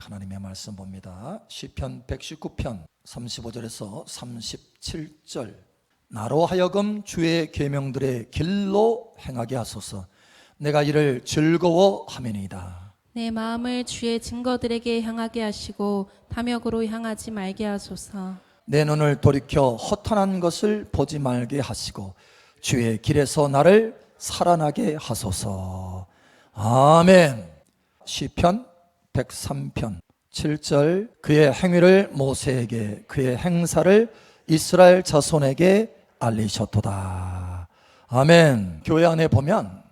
하나님의 말씀 봅니다. 시편 119편 35절에서 37절. 나로 하여금 주의 계명들의 길로 행하게 하소서. 내가 이를 즐거워하매니이다. 내 마음을 주의 증거들에게 향하게 하시고 탐욕으로 향하지 말게 하소서. 내 눈을 돌이켜 허탄한 것을 보지 말게 하시고 주의 길에서 나를 살아나게 하소서. 아멘. 시편 103편 7절. 그의 행위를 모세에게, 그의 행사를 이스라엘 자손에게 알리셨도다. 아멘. 교회 안에 보면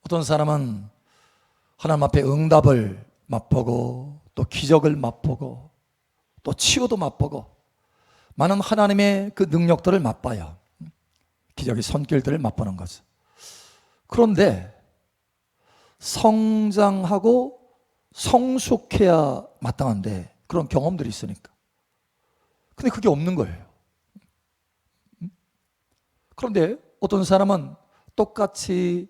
어떤 사람은 하나님 앞에 응답을 맛보고 또 기적을 맛보고 또 치유도 맛보고 많은 하나님의 그 능력들을 맛봐요. 기적의 손길들을 맛보는 거죠. 그런데 성장하고 성숙해야 마땅한데 그런 경험들이 있으니까. 근데 그게 없는 거예요. 그런데 어떤 사람은 똑같이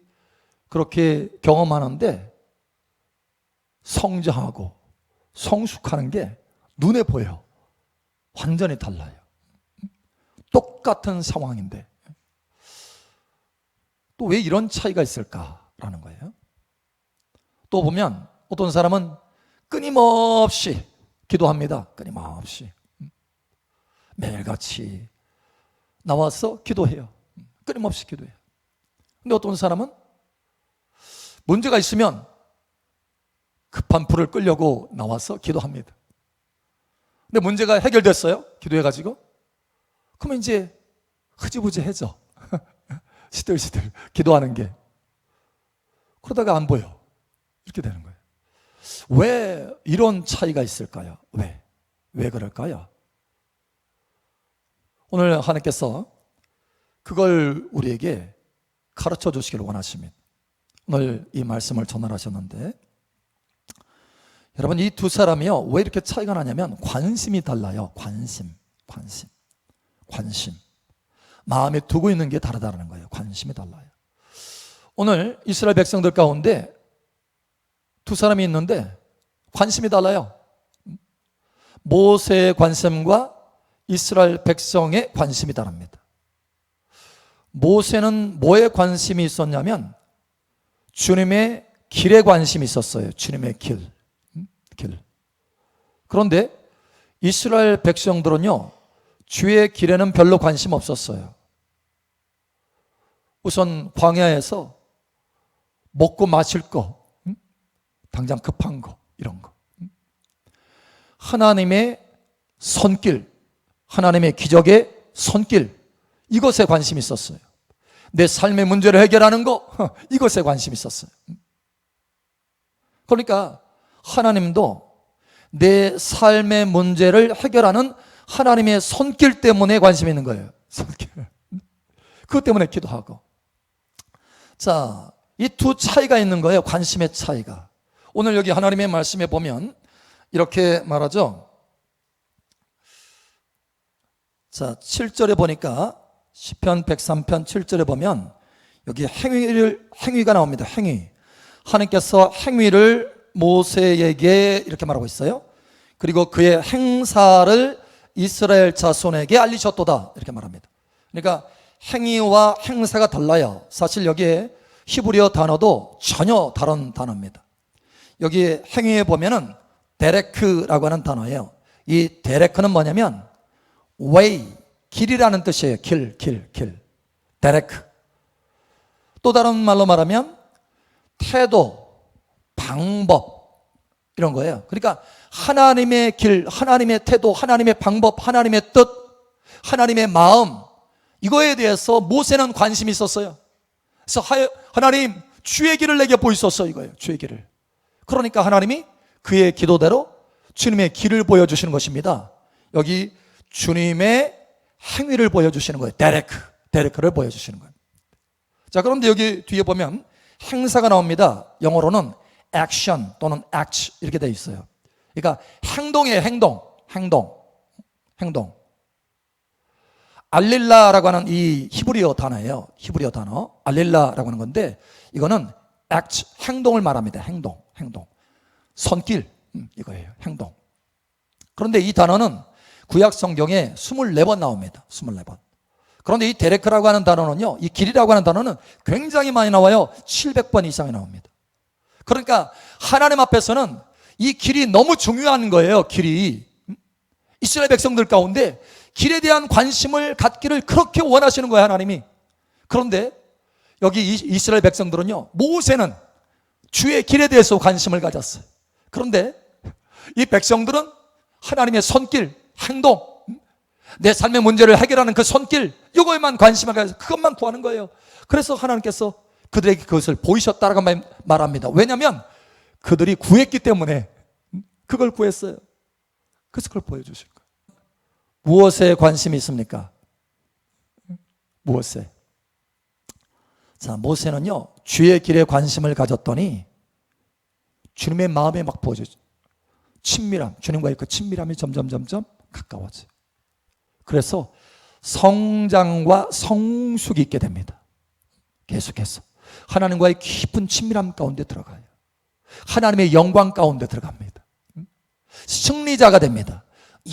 그렇게 경험하는데 성장하고 성숙하는 게 눈에 보여요. 완전히 달라요. 똑같은 상황인데 또 왜 이런 차이가 있을까라는 거예요. 또 보면 어떤 사람은 끊임없이 기도합니다. 끊임없이 매일같이 나와서 기도해요. 끊임없이 기도해요. 근데 어떤 사람은 문제가 있으면 급한 불을 끌려고 나와서 기도합니다. 근데 문제가 해결됐어요. 기도해가지고. 그러면 이제 흐지부지해져. 시들시들 기도하는 게. 그러다가 안 보여. 이렇게 되는 거예요. 왜 이런 차이가 있을까요? 왜 그럴까요? 오늘 하나님께서 그걸 우리에게 가르쳐 주시기를 원하십니다. 오늘 이 말씀을 전하셨는데 여러분, 이 두 사람이요 왜 이렇게 차이가 나냐면 관심이 달라요. 관심. 마음에 두고 있는 게 다르다는 거예요. 관심이 달라요. 오늘 이스라엘 백성들 가운데 두 사람이 있는데 관심이 달라요. 모세의 관심과 이스라엘 백성의 관심이 다릅니다. 모세는 뭐에 관심이 있었냐면 주님의 길에 관심이 있었어요. 주님의 길. 그런데 이스라엘 백성들은요 주의 길에는 별로 관심 없었어요. 우선 광야에서 먹고 마실 거, 당장 급한 거, 이런 거. 하나님의 손길, 하나님의 기적의 손길, 이것에 관심이 있었어요. 내 삶의 문제를 해결하는 거, 이것에 관심이 있었어요. 그러니까 하나님도 내 삶의 문제를 해결하는 하나님의 손길 때문에 관심이 있는 거예요. 손길. 그것 때문에 기도하고. 자, 이 두 차이가 있는 거예요. 관심의 차이가. 오늘 여기 하나님의 말씀에 보면 이렇게 말하죠. 자, 7절에 보니까 시편 103편 7절에 보면 여기 행위가 나옵니다. 행위. 하나님께서 행위를 모세에게 이렇게 말하고 있어요. 그리고 그의 행사를 이스라엘 자손에게 알리셨도다 이렇게 말합니다. 그러니까 행위와 행사가 달라요. 사실 여기에 히브리어 단어도 전혀 다른 단어입니다. 여기 행위에 보면은 데레크라고 하는 단어예요. 이 데레크는 뭐냐면 way, 길이라는 뜻이에요. 길. 데레크. 또 다른 말로 말하면 태도, 방법 이런 거예요. 그러니까 하나님의 길, 하나님의 태도, 하나님의 방법, 하나님의 뜻, 하나님의 마음, 이거에 대해서 모세는 관심이 있었어요. 그래서 하나님 주의 길을 내게 보이소서, 이거예요. 주의 길을. 그러니까 하나님이 그의 기도대로 주님의 길을 보여주시는 것입니다. 여기 주님의 행위를 보여주시는 거예요. 데레크를 보여주시는 거예요. 자, 그런데 여기 뒤에 보면 행사가 나옵니다. 영어로는 action 또는 act 이렇게 되어 있어요. 그러니까 행동이에요. 행동. 알릴라라고 하는 이 히브리어 단어예요. 히브리어 단어 알릴라라고 하는 건데 이거는 act, 행동을 말합니다. 행동. 손길. 이거예요. 행동. 그런데 이 단어는 구약 성경에 24번 나옵니다. 24번. 그런데 이 데레크라고 하는 단어는요, 이 길이라고 하는 단어는 굉장히 많이 나와요. 700번 이상이 나옵니다. 그러니까 하나님 앞에서는 이 길이 너무 중요한 거예요. 길이. 이스라엘 백성들 가운데 길에 대한 관심을 갖기를 그렇게 원하시는 거예요, 하나님이. 그런데 여기 이스라엘 백성들은요, 모세는 주의 길에 대해서 관심을 가졌어요. 그런데 이 백성들은 하나님의 손길, 행동, 내 삶의 문제를 해결하는 그 손길, 이거에만 관심을 가져서 그것만 구하는 거예요. 그래서 하나님께서 그들에게 그것을 보이셨다라고 말합니다. 왜냐하면 그들이 구했기 때문에 그걸 구했어요. 그래서 그걸 보여주실 거예요. 무엇에 관심이 있습니까? 무엇에? 자, 모세는요, 주의 길에 관심을 가졌더니 주님의 마음에 막 보여줘요. 친밀함, 주님과의 그 친밀함이 점점 가까워져요. 그래서 성장과 성숙이 있게 됩니다. 계속해서 하나님과의 깊은 친밀함 가운데 들어가요. 하나님의 영광 가운데 들어갑니다. 승리자가 됩니다.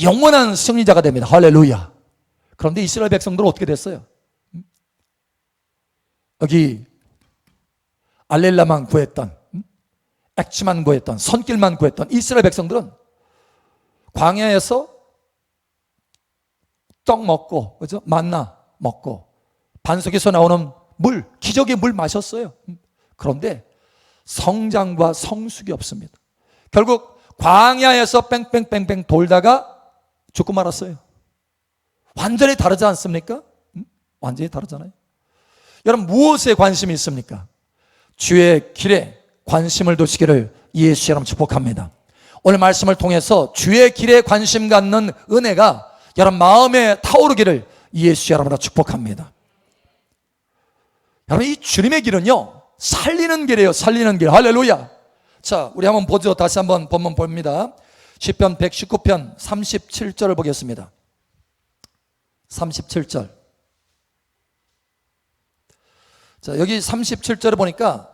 영원한 승리자가 됩니다. 할렐루야. 그런데 이스라엘 백성들은 어떻게 됐어요? 여기 알렐라만 구했던, 액치만 구했던, 손길만 구했던 이스라엘 백성들은 광야에서 떡 먹고, 그죠? 만나 먹고, 반석에서 나오는 물, 기적의 물 마셨어요. 그런데 성장과 성숙이 없습니다. 결국 광야에서 뺑뺑뺑뺑 돌다가 죽고 말았어요. 완전히 다르지 않습니까? 완전히 다르잖아요. 여러분, 무엇에 관심이 있습니까? 주의 길에 관심을 두시기를 예수 이름으로 축복합니다. 오늘 말씀을 통해서 주의 길에 관심 갖는 은혜가 여러분 마음에 타오르기를 예수 이름으로 축복합니다. 여러분, 이 주님의 길은요, 살리는 길이에요. 살리는 길. 할렐루야. 자, 우리 한번 보죠. 다시 한번 본문 봅니다. 시편 119편 37절을 보겠습니다. 37절. 자, 여기 37절을 보니까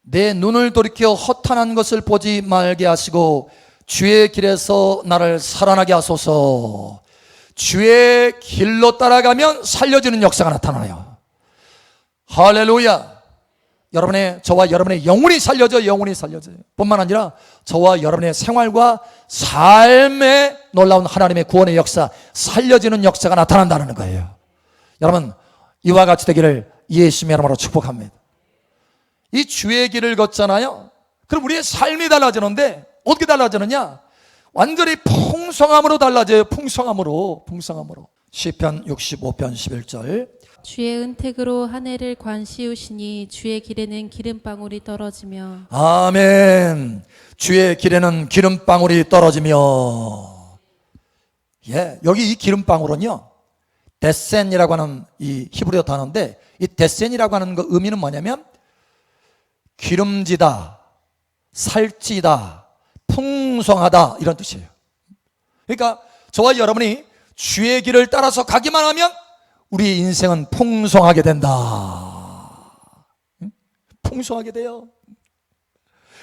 내 눈을 돌이켜 허탄한 것을 보지 말게 하시고 주의 길에서 나를 살아나게 하소서. 주의 길로 따라가면 살려지는 역사가 나타나요. 할렐루야. 저와 여러분의 영혼이 살려져요. 영혼이 살려져요. 뿐만 아니라 저와 여러분의 생활과 삶에 놀라운 하나님의 구원의 역사, 살려지는 역사가 나타난다는 거예요. 여러분, 이와 같이 되기를 예수님의 이름으로 축복합니다. 이 주의 길을 걷잖아요. 그럼 우리의 삶이 달라지는데 어떻게 달라지느냐? 완전히 풍성함으로 달라져요. 풍성함으로. 시편 65편 11절. 주의 은택으로 한 해를 관시우시니 주의 길에는 기름방울이 떨어지며. 아멘. 주의 길에는 기름방울이 떨어지며. 예, 여기 이 기름방울은요, 데센이라고 하는 이 히브리어 단어인데, 이 데센이라고 하는 그 의미는 뭐냐면 기름지다, 살찌다, 풍성하다, 이런 뜻이에요. 그러니까 저와 여러분이 주의 길을 따라서 가기만 하면 우리 인생은 풍성하게 된다. 풍성하게 돼요.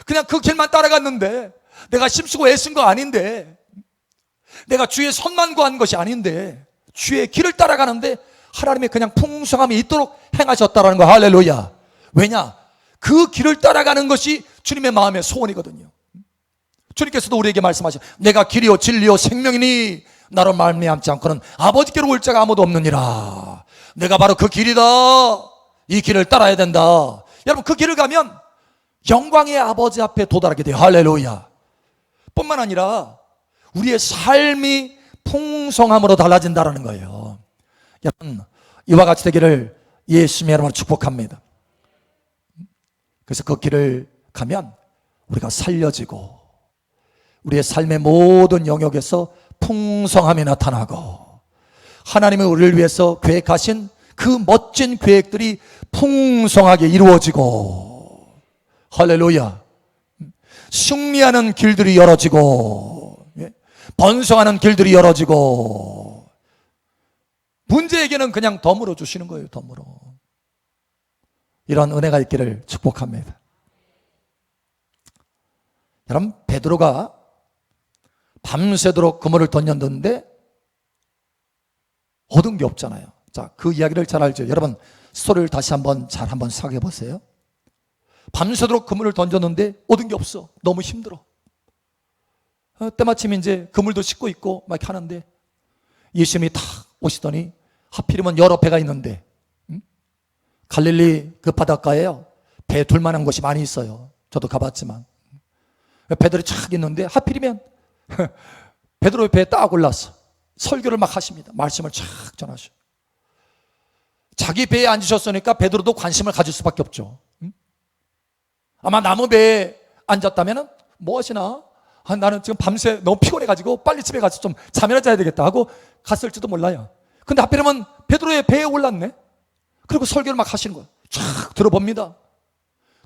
그냥 그 길만 따라갔는데, 내가 힘쓰고 애쓴 거 아닌데, 내가 주의 손만 구한 것이 아닌데, 주의 길을 따라가는데 하나님이 그냥 풍성함이 있도록 행하셨다라는 거야. 할렐루야. 왜냐? 그 길을 따라가는 것이 주님의 마음의 소원이거든요. 주님께서도 우리에게 말씀하시죠. 내가 길이요 진리요 생명이니 나로 말미암지 않고는 아버지께로 올 자가 아무도 없느니라. 내가 바로 그 길이다. 이 길을 따라야 된다. 여러분, 그 길을 가면 영광의 아버지 앞에 도달하게 돼요. 할렐루야. 뿐만 아니라 우리의 삶이 풍성함으로 달라진다는 거예요. 여러분, 이와 같이 되기를 예수님의 이름으로 축복합니다. 그래서 그 길을 가면 우리가 살려지고 우리의 삶의 모든 영역에서 풍성함이 나타나고 하나님이 우리를 위해서 계획하신 그 멋진 계획들이 풍성하게 이루어지고, 할렐루야, 승리하는 길들이 열어지고, 번성하는 길들이 열어지고, 문제에게는 그냥 덤으로 주시는 거예요. 덤으로. 이런 은혜가 있기를 축복합니다. 여러분, 베드로가 밤새도록 그물을 던졌는데 얻은 게 없잖아요. 자, 그 이야기를 잘 알죠. 여러분, 스토리를 다시 한번 생각해 보세요. 밤새도록 그물을 던졌는데 얻은 게 없어. 너무 힘들어. 때마침 이제 그물도 씻고 있고 막 이렇게 하는데 예수님이 탁 오시더니, 하필이면 여러 배가 있는데, 갈릴리 그 바닷가에요, 배 둘만한 곳이 많이 있어요. 저도 가봤지만 배들이 쫙 있는데 하필이면 베드로의 배에 딱 올랐어. 설교를 막 하십니다. 말씀을 쫙 전하셔. 자기 배에 앉으셨으니까 베드로도 관심을 가질 수밖에 없죠. 아마 나무 배에 앉았다면 뭐 하시나? 나는 지금 밤새 너무 피곤해가지고 빨리 집에 가서 좀 잠이나 자야 되겠다 하고 갔을지도 몰라요. 근데 하필이면 베드로의 배에 올랐네. 그리고 설교를 막 하시는 거예요. 쫙 들어봅니다.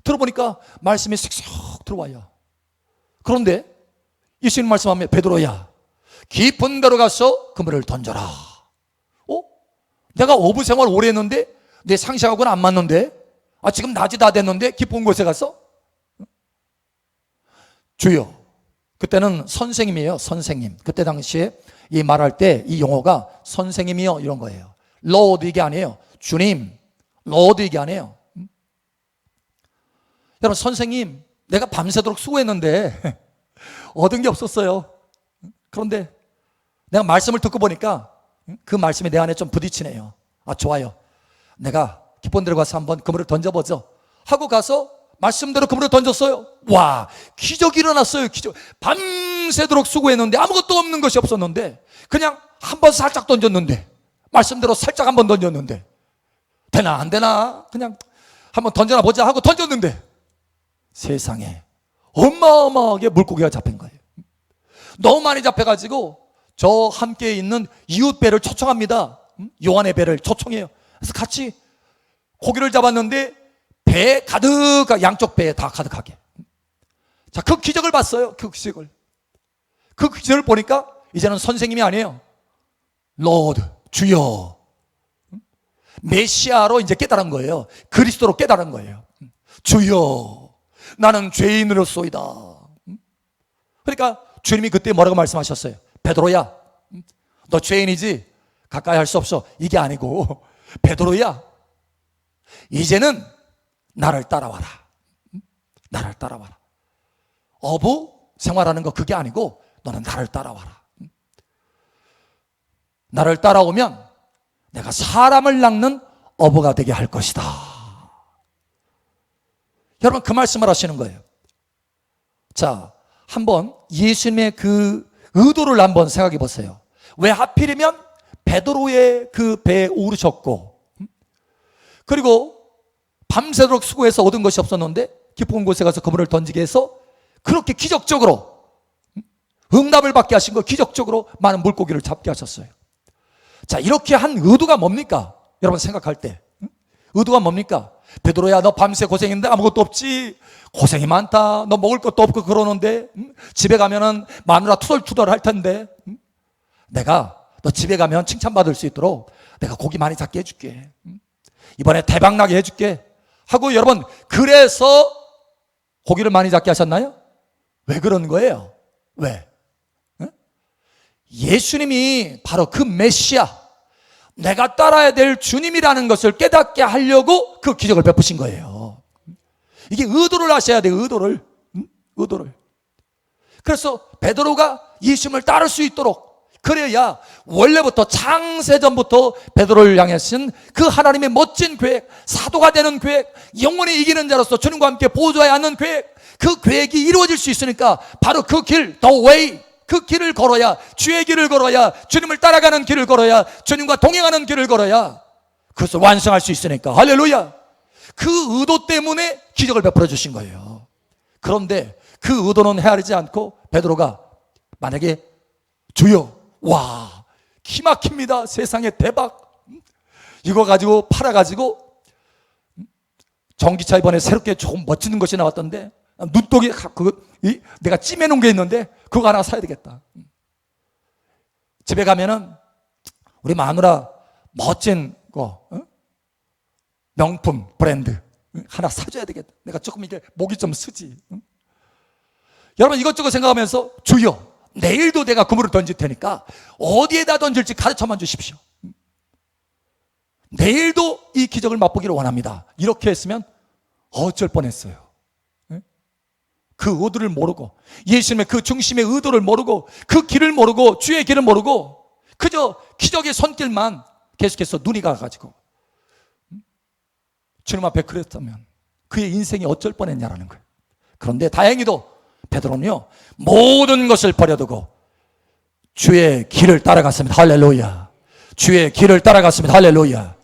들어보니까 말씀이 슥슥 들어와요. 그런데 예수님 말씀하면, 베드로야, 깊은 데로 가서 그물을 던져라. 내가 어부 생활 오래 했는데 내 상식하고는 안 맞는데, 지금 낮이 다 됐는데 깊은 곳에 가서? 주여. 그때는 선생님이에요. 선생님. 그때 당시에 이 말할 때 이 용어가 선생님이요 이런 거예요. 로드 이게 아니에요. 주님, 로드 이게 아니에요. 여러분, 선생님, 내가 밤새도록 수고했는데 얻은 게 없었어요. 그런데 내가 말씀을 듣고 보니까 그 말씀이 내 안에 좀 부딪히네요. 좋아요. 내가 깊은 데로 가서 한번 그물을 던져보죠 하고 가서 말씀대로 그물을 던졌어요. 와, 기적이 일어났어요. 기적. 밤새도록 수고했는데 아무것도 없는 것이 없었는데 그냥 한번 살짝 던졌는데, 말씀대로 살짝 한번 던졌는데, 되나 안 되나 그냥 한번 던져나 보자 하고 던졌는데 세상에 어마어마하게 물고기가 잡힌 거예요. 너무 많이 잡혀가지고 저 함께 있는 이웃 배를 초청합니다. 요한의 배를 초청해요. 그래서 같이 고기를 잡았는데 배 가득, 양쪽 배에 다 가득하게. 자, 그 기적을 봤어요. 그 기적을 보니까 이제는 선생님이 아니에요. 로드, 주여. 메시아로 이제 깨달은 거예요. 그리스도로 깨달은 거예요. 주여, 나는 죄인으로소이다. 그러니까 주님이 그때 뭐라고 말씀하셨어요? 베드로야, 너 죄인이지? 가까이 할 수 없어. 이게 아니고, 베드로야, 이제는 나를 따라와라. 나를 따라와라. 어부 생활하는 거 그게 아니고 너는 나를 따라와라. 나를 따라오면 내가 사람을 낚는 어부가 되게 할 것이다. 여러분, 그 말씀을 하시는 거예요. 자, 한번 예수님의 그 의도를 한번 생각해 보세요. 왜 하필이면 베드로의 그 배에 오르셨고, 그리고 밤새도록 수고해서 얻은 것이 없었는데 깊은 곳에 가서 그물을 던지게 해서 그렇게 기적적으로 응답을 받게 하신 거, 기적적으로 많은 물고기를 잡게 하셨어요. 자, 이렇게 한 의도가 뭡니까? 여러분 생각할 때 의도가 뭡니까? 베드로야, 너 밤새 고생했는데 아무것도 없지? 고생이 많다. 너 먹을 것도 없고 그러는데 집에 가면은 마누라 투덜투덜 할 텐데 내가 너 집에 가면 칭찬받을 수 있도록 내가 고기 많이 잡게 해줄게. 이번에 대박나게 해줄게 하고, 여러분, 그래서 고기를 많이 잡게 하셨나요? 왜 그런 거예요? 왜? 예수님이 바로 그 메시아, 내가 따라야 될 주님이라는 것을 깨닫게 하려고 그 기적을 베푸신 거예요. 이게 의도를 하셔야 돼요. 의도를. 그래서 베드로가 예수님을 따를 수 있도록, 그래야 원래부터 창세전부터 베드로를 향하신 그 하나님의 멋진 계획, 사도가 되는 계획, 영원히 이기는 자로서 주님과 함께 보좌에 앉는 계획, 그 계획이 이루어질 수 있으니까 바로 그 길, the way, 그 길을 걸어야, 주의 길을 걸어야, 주님을 따라가는 길을 걸어야, 주님과 동행하는 길을 걸어야 그것을 완성할 수 있으니까. 할렐루야. 그 의도 때문에 기적을 베풀어 주신 거예요. 그런데 그 의도는 헤아리지 않고 베드로가 만약에 주여, 와, 기막힙니다. 세상에 대박. 이거 가지고 팔아가지고 전기차 이번에 새롭게 조금 멋지는 것이 나왔던데, 눈독이 내가 찜해놓은 게 있는데 그거 하나 사야 되겠다. 집에 가면은 우리 마누라 멋진 거, 명품 브랜드 하나 사줘야 되겠다. 내가 조금 이게 목이 좀 쓰지. 여러분 이것저것 생각하면서 주여 내일도 내가 그물을 던질 테니까 어디에다 던질지 가르쳐만 주십시오. 내일도 이 기적을 맛보기를 원합니다. 이렇게 했으면 어쩔 뻔했어요. 그 의도를 모르고, 예수님의 그 중심의 의도를 모르고, 그 길을 모르고, 주의 길을 모르고, 그저 기적의 손길만 계속해서 눈이 가가지고 주님 앞에 그랬다면 그의 인생이 어쩔 뻔했냐라는 거예요. 그런데 다행히도 베드로는요 모든 것을 버려두고 주의 길을 따라갔습니다. 할렐루야. 주의 길을 따라갔습니다. 할렐루야.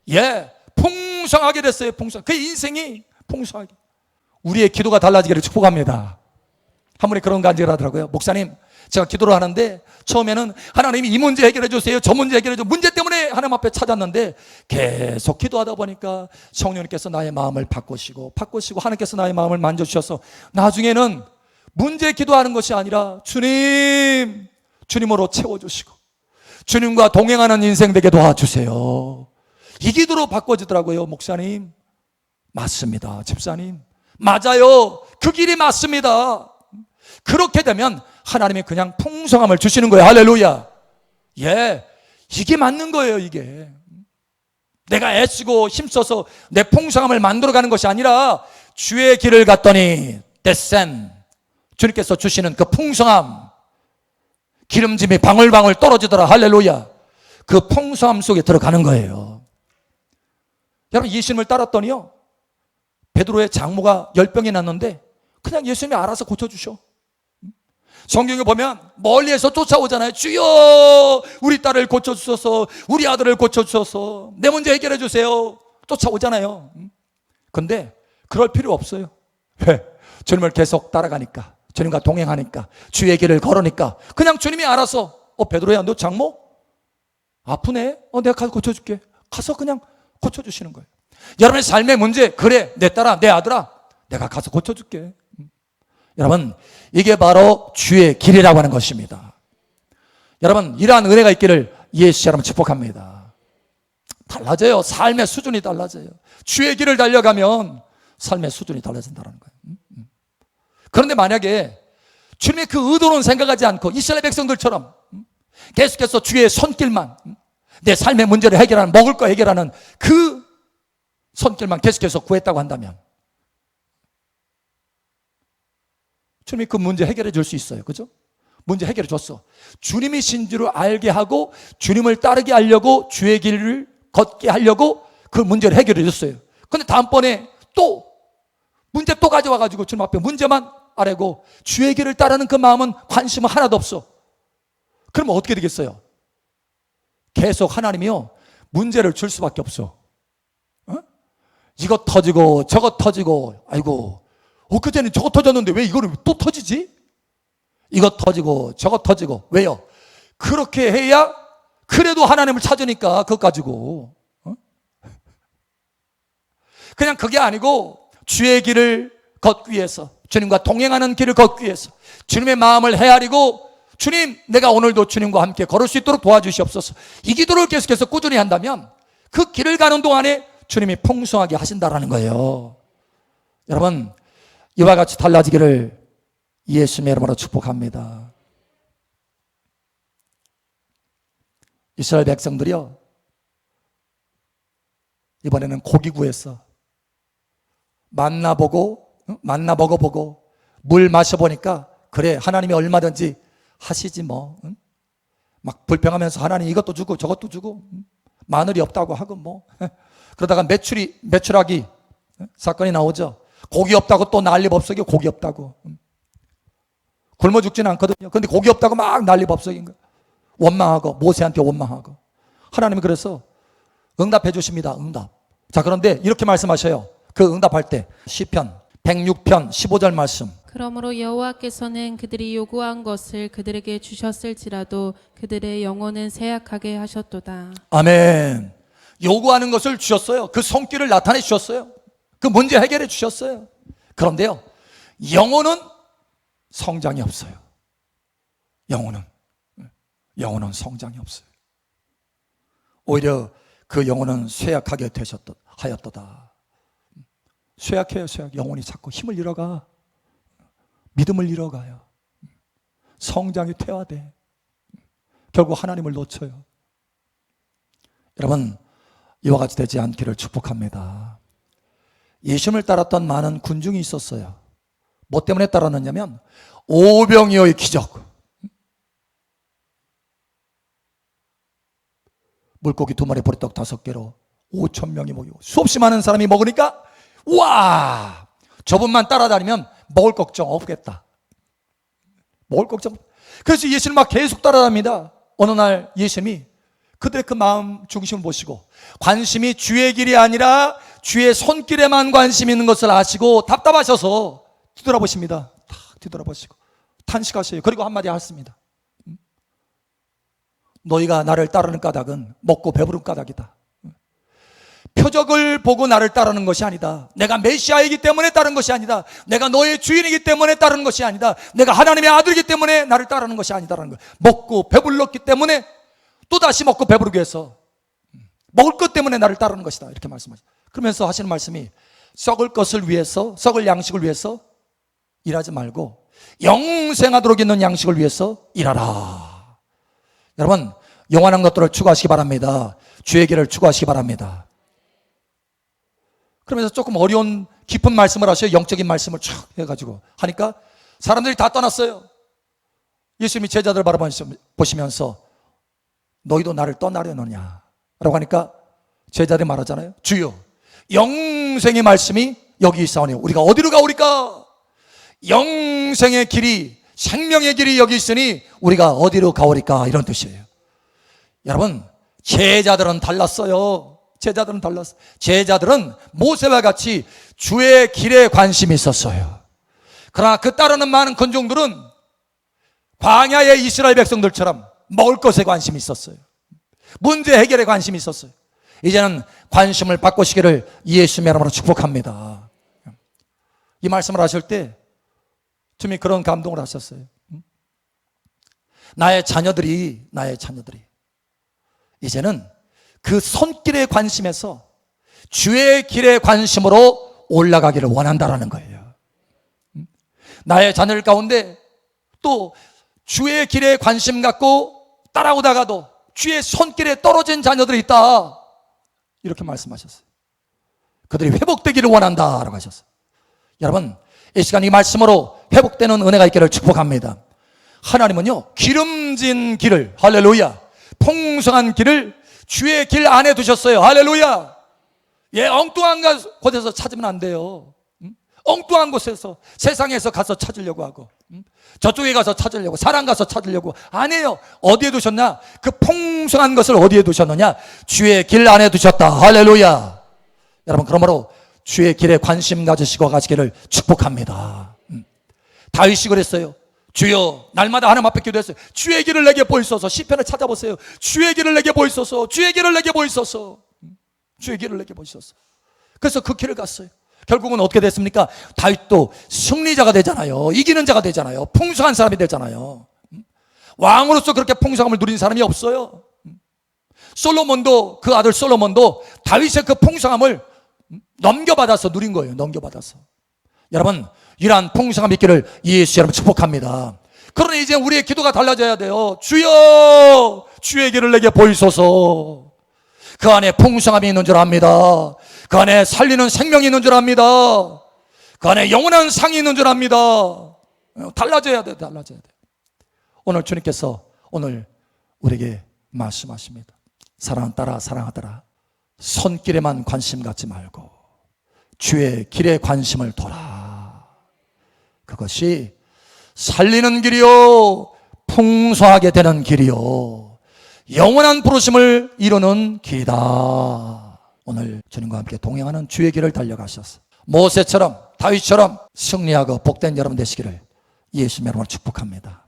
예, 풍성하게 됐어요. 그의 인생이 풍성하게. 우리의 기도가 달라지기를 축복합니다. 한 분이 그런 간증을 하더라고요. 목사님, 제가 기도를 하는데 처음에는 하나님이 이 문제 해결해 주세요, 저 문제 해결해 주세요, 문제 때문에 하나님 앞에 찾았는데 계속 기도하다 보니까 성령님께서 나의 마음을 바꾸시고 하나님께서 나의 마음을 만져주셔서 나중에는 문제 기도하는 것이 아니라 주님으로 채워주시고 주님과 동행하는 인생 되게 도와주세요, 이 기도로 바꿔지더라고요. 목사님, 맞습니다. 집사님, 맞아요. 그 길이 맞습니다. 그렇게 되면 하나님이 그냥 풍성함을 주시는 거예요. 할렐루야. 예, 이게 맞는 거예요. 이게 내가 애쓰고 힘써서 내 풍성함을 만들어가는 것이 아니라 주의 길을 갔더니 데센, 주님께서 주시는 그 풍성함, 기름짐이 방울방울 떨어지더라. 할렐루야. 그 풍성함 속에 들어가는 거예요. 여러분, 예수님을 따랐더니요 베드로의 장모가 열병이 났는데 그냥 예수님이 알아서 고쳐주셔. 성경에 보면 멀리에서 쫓아오잖아요. 주여 우리 딸을 고쳐주소서, 우리 아들을 고쳐주소서, 내 문제 해결해 주세요, 쫓아오잖아요. 근데 그럴 필요 없어요. 왜? 주님을 계속 따라가니까, 주님과 동행하니까, 주의 길을 걸으니까 그냥 주님이 알아서 베드로야 너 장모? 아프네? 내가 가서 고쳐줄게. 가서 그냥 고쳐주시는 거예요. 여러분의 삶의 문제, 그래 내 딸아 내 아들아 내가 가서 고쳐줄게. 여러분, 이게 바로 주의 길이라고 하는 것입니다. 여러분, 이러한 은혜가 있기를 예수 여러분 축복합니다. 달라져요. 삶의 수준이 달라져요. 주의 길을 달려가면 삶의 수준이 달라진다는 거예요. 그런데 만약에 주님의 그 의도는 생각하지 않고 이스라엘 백성들처럼 계속해서 주의 손길만, 내 삶의 문제를 해결하는, 먹을 거 해결하는 그 손길만 계속해서 구했다고 한다면 주님이 그 문제 해결해 줄 수 있어요. 그죠? 문제 해결해 줬어. 주님이신 줄을 알게 하고 주님을 따르게 하려고, 주의 길을 걷게 하려고 그 문제를 해결해 줬어요. 근데 다음번에 또 문제 또 가져와가지고 주님 앞에 문제만 아뢰고 주의 길을 따르는 그 마음은, 관심은 하나도 없어. 그러면 어떻게 되겠어요? 계속 하나님이요 문제를 줄 수밖에 없어. 이거 터지고 저거 터지고, 아이고 그때는 저거 터졌는데 왜 이거를 또 터지지? 이거 터지고 저거 터지고. 왜요? 그렇게 해야 그래도 하나님을 찾으니까 그것 가지고 그냥 그게 아니고 주의 길을 걷기 위해서, 주님과 동행하는 길을 걷기 위해서 주님의 마음을 헤아리고, 주님 내가 오늘도 주님과 함께 걸을 수 있도록 도와주시옵소서, 이 기도를 계속해서 꾸준히 한다면 그 길을 가는 동안에 주님이 풍성하게 하신다라는 거예요. 여러분, 이와 같이 달라지기를 예수님의 이름으로 축복합니다. 이스라엘 백성들이요 이번에는 고기 구했어. 만나 먹어보고 물 마셔보니까 그래 하나님이 얼마든지 하시지 뭐. 막 불평하면서 하나님 이것도 주고 저것도 주고 마늘이 없다고 하고 뭐. 그러다가 메추라기 사건이 나오죠. 고기 없다고 또 난리법석이고, 고기 없다고. 굶어 죽지는 않거든요. 그런데 고기 없다고 막 난리법석인 거예요. 원망하고, 모세한테 원망하고. 하나님이 그래서 응답해 주십니다. 응답. 자, 그런데 이렇게 말씀하셔요. 그 응답할 때 시편 106편 15절 말씀. 그러므로 여호와께서는 그들이 요구한 것을 그들에게 주셨을지라도 그들의 영혼은 쇠약하게 하셨도다. 아멘. 요구하는 것을 주셨어요. 그 손길을 나타내 주셨어요. 그 문제 해결해 주셨어요. 그런데요 영혼은 성장이 없어요. 영혼은 성장이 없어요. 오히려 그 영혼은 쇠약하게 하였도다. 쇠약해요. 영혼이 자꾸 힘을 잃어가. 믿음을 잃어가요. 성장이 퇴화돼. 결국 하나님을 놓쳐요. 여러분, 이와 같이 되지 않기를 축복합니다. 예수님을 따랐던 많은 군중이 있었어요. 뭐 때문에 따랐느냐면 오병이어의 기적. 물고기 2마리 보리떡 5개로 5,000명이 먹이고 수없이 많은 사람이 먹으니까 와, 저분만 따라다니면 먹을 걱정 없겠다. 먹을 걱정. 그래서 예수님 막 계속 따라다닙니다. 어느 날 예수님이 그들의 그 마음 중심을 보시고 관심이 주의 길이 아니라 주의 손길에만 관심이 있는 것을 아시고 답답하셔서 뒤돌아보십니다. 탁 뒤돌아보시고 탄식하셔요. 그리고 한마디 하십니다. 너희가 나를 따르는 까닭은 먹고 배부른 까닭이다. 표적을 보고 나를 따르는 것이 아니다. 내가 메시아이기 때문에 따르는 것이 아니다. 내가 너의 주인이기 때문에 따르는 것이 아니다. 내가 하나님의 아들이기 때문에 나를 따르는 것이 아니다라는 것. 먹고 배불렀기 때문에 또다시 먹고 배부르기 위해서 먹을 것 때문에 나를 따르는 것이다. 이렇게 말씀하시죠. 그러면서 하시는 말씀이 썩을 것을 위해서, 썩을 양식을 위해서 일하지 말고 영생하도록 있는 양식을 위해서 일하라. 여러분, 영원한 것들을 추구하시기 바랍니다. 주의 길을 추구하시기 바랍니다. 그러면서 조금 어려운 깊은 말씀을 하셔요. 영적인 말씀을 촥 해가지고 하니까 사람들이 다 떠났어요. 예수님이 제자들 바라보시면서 너희도 나를 떠나려느냐 라고 하니까 제자들이 말하잖아요. 주여, 영생의 말씀이 여기 있사오니 우리가 어디로 가오리까? 영생의 길이, 생명의 길이 여기 있으니 우리가 어디로 가오리까? 이런 뜻이에요. 여러분, 제자들은 달랐어요. 제자들은 달랐어요. 제자들은 모세와 같이 주의 길에 관심이 있었어요. 그러나 그 따르는 많은 군중들은 광야의 이스라엘 백성들처럼 먹을 것에 관심이 있었어요. 문제 해결에 관심이 있었어요. 이제는 관심을 바꾸시기를 예수님의 이름으로 축복합니다. 이 말씀을 하실 때 주님이 그런 감동을 하셨어요. 나의 자녀들이 이제는 그 손길의 관심에서 주의 길의 관심으로 올라가기를 원한다라는 거예요. 나의 자녀들 가운데 또 주의 길에 관심 갖고 따라오다가도 주의 손길에 떨어진 자녀들이 있다. 이렇게 말씀하셨어요. 그들이 회복되기를 원한다라고 하셨어요. 여러분, 이 시간 이 말씀으로 회복되는 은혜가 있기를 축복합니다. 하나님은요, 기름진 길을, 할렐루야, 풍성한 길을 주의 길 안에 두셨어요. 할렐루야. 예, 엉뚱한 곳에서 찾으면 안 돼요. 엉뚱한 곳에서, 세상에서 가서 찾으려고 하고, 저쪽에 가서 찾으려고, 사람 가서 찾으려고 안 해요. 어디에 두셨냐? 그 풍성한 것을 어디에 두셨느냐? 주의 길 안에 두셨다. 할렐루야. 여러분, 그러므로 주의 길에 관심 가지시고 가시기를 축복합니다. 다윗이 그랬어요. 주여, 날마다 하나님 앞에 기도했어요. 주의 길을 내게 보이소서. 시편을 찾아보세요. 주의 길을 내게 보이소서. 주의 길을 내게 보이소서. 주의 길을 내게 보이소서. 그래서 그 길을 갔어요. 결국은 어떻게 됐습니까? 다윗도 승리자가 되잖아요. 이기는 자가 되잖아요. 풍성한 사람이 되잖아요. 왕으로서 그렇게 풍성함을 누린 사람이 없어요. 솔로몬도, 그 아들 솔로몬도 다윗의 그 풍성함을 넘겨받아서 누린 거예요. 넘겨받아서. 여러분, 이러한 풍성함 있기를 예수 여러분 축복합니다. 그러나 이제 우리의 기도가 달라져야 돼요. 주여, 주의 길을 내게 보이소서. 그 안에 풍성함이 있는 줄 압니다. 그 안에 살리는 생명이 있는 줄 압니다. 그 안에 영원한 상이 있는 줄 압니다. 달라져야 돼, 달라져야 돼. 오늘 주님께서 오늘 우리에게 말씀하십니다. 사랑 따라 사랑하더라. 손길에만 관심 갖지 말고 주의 길에 관심을 둬라. 그것이 살리는 길이요, 풍성하게 되는 길이요, 영원한 부르심을 이루는 길이다. 오늘 주님과 함께 동행하는 주의 길을 달려가셔서 모세처럼 다윗처럼 승리하고 복된 여러분 되시기를 예수님의 이름으로 축복합니다.